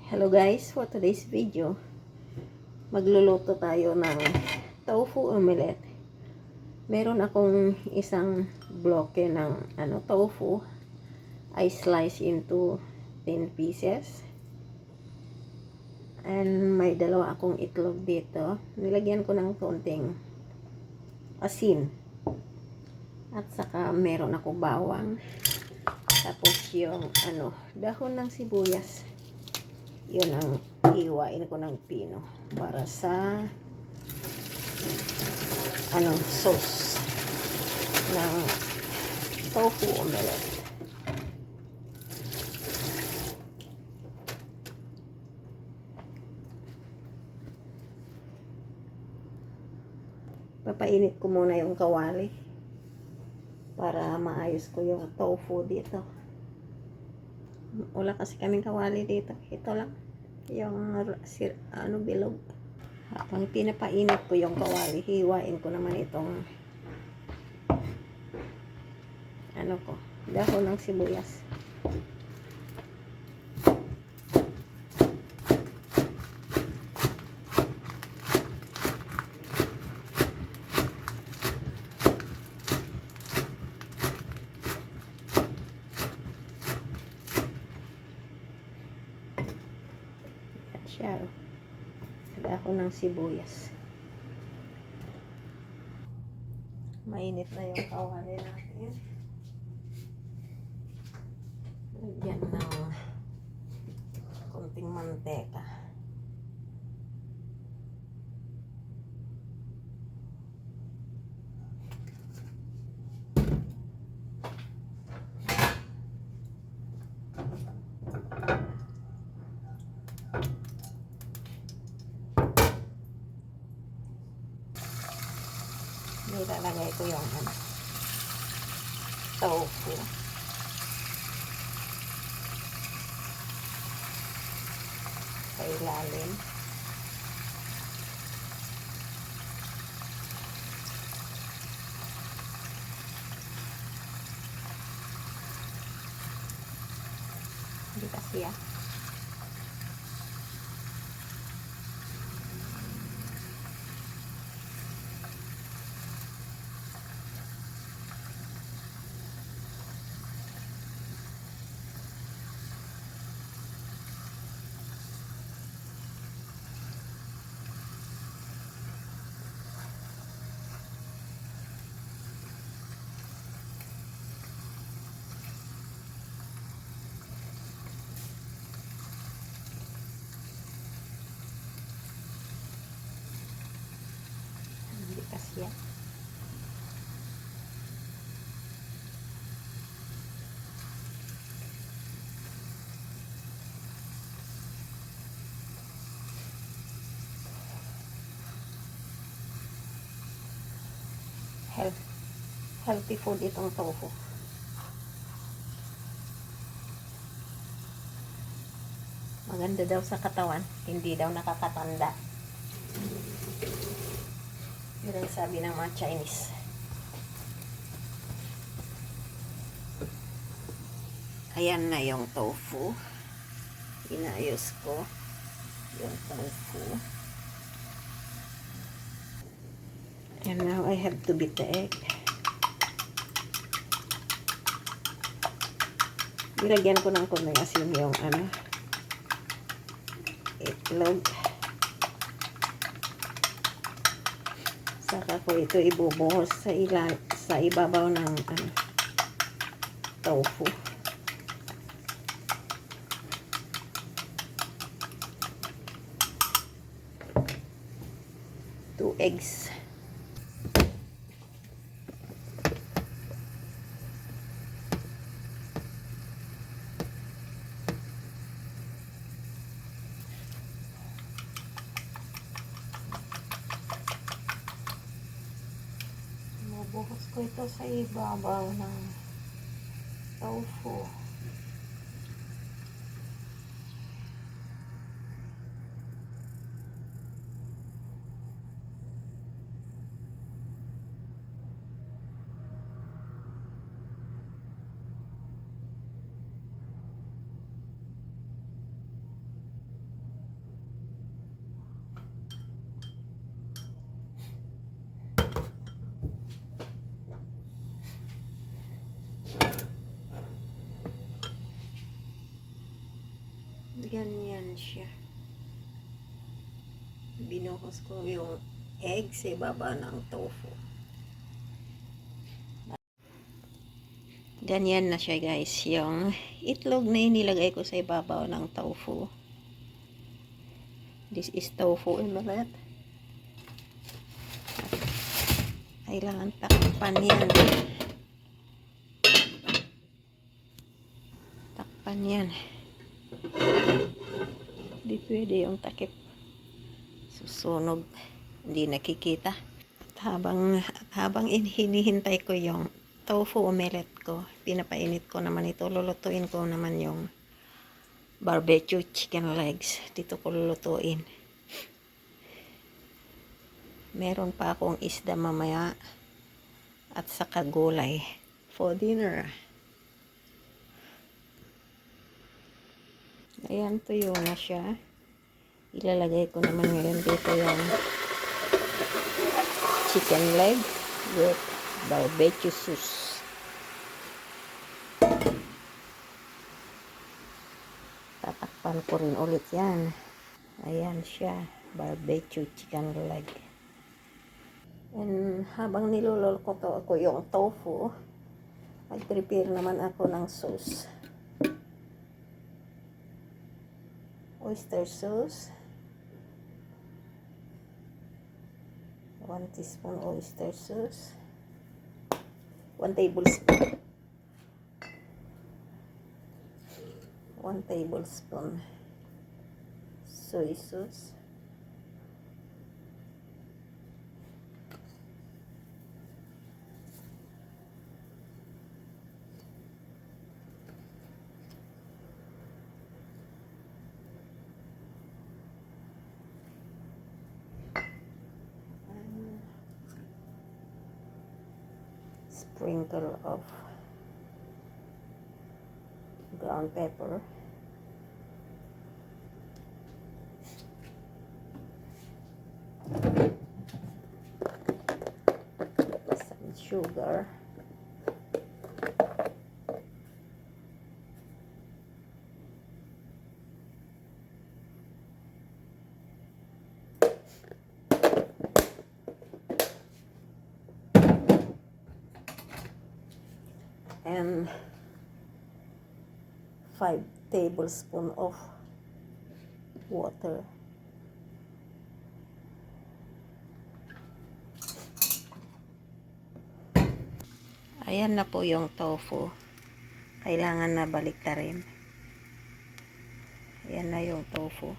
Hello guys, for today's video, magluluto tayo ng tofu omelette. Meron akong isang bloke ng tofu. I slice into 10 pieces. And may dalawa akong itlog dito. Nilagyan ko ng konting asin. At saka meron ako bawang. Tapos yung dahon ng sibuyas. Yun ang iwain ko ng pino para sa sauce ng tofu omelette. Papainit ko muna yung kawali para maayos ko yung tofu dito. Wala kasi kaming kawali dito. Ito lang. Yung bilog. Habang pinapainit ko yung kawali, hiwain ko naman itong dahon ng sibuyas. Siya. Dahon ng sibuyas. Mainit na yung kawali natin. Lagyan ng konting manteka. Nilalagay ko yung tofu. Sa ilalim. Hindi kasi yan. Healthy food itong tofu. Maganda daw sa katawan, hindi daw nakakatanda. Yun ang sabi ng mga Chinese. Ayan na yung tofu. Inayos ko yung tofu. And now I have to beat the egg. Nilagyan ko ng konting asin yung itlog. Saka ko ito ibubuhos sa ibabaw ng tofu. Two eggs. Buhos ko ito sa ibabaw ng tofu. Ganyan siya. Binuhos ko yung egg sa baba ng tofu. Ganyan na siya guys, yung itlog na inilagay ko sa ibabaw ng tofu. This is tofu omelette. Kailangan takpan yan. Takpan yan. Hindi pwede yung takip. Susunog. Hindi nakikita. At habang hinihintay ko yung tofu omelette ko, pinapainit ko naman ito. Lulutuin ko naman yung barbecue chicken legs. Dito ko lulutuin. Meron pa akong isda mamaya at saka gulay for dinner. Ayan, tuyo na siya. Ilalagay ko naman ngayon dito yung chicken leg with barbecue sauce. Tatakpan ko rin ulit yan. Ayan siya, barbecue chicken leg. And habang niluluto ko yung tofu, mag-prepare naman ako ng sauce. Oyster sauce. 1 teaspoon oyster sauce. 1 tablespoon. 1 tablespoon soy sauce. Sprinkle of ground pepper. Some sugar. And 5 tablespoons of water. Ayan na po yung tofu. Kailangan na baliktarin. Ayan na yung tofu.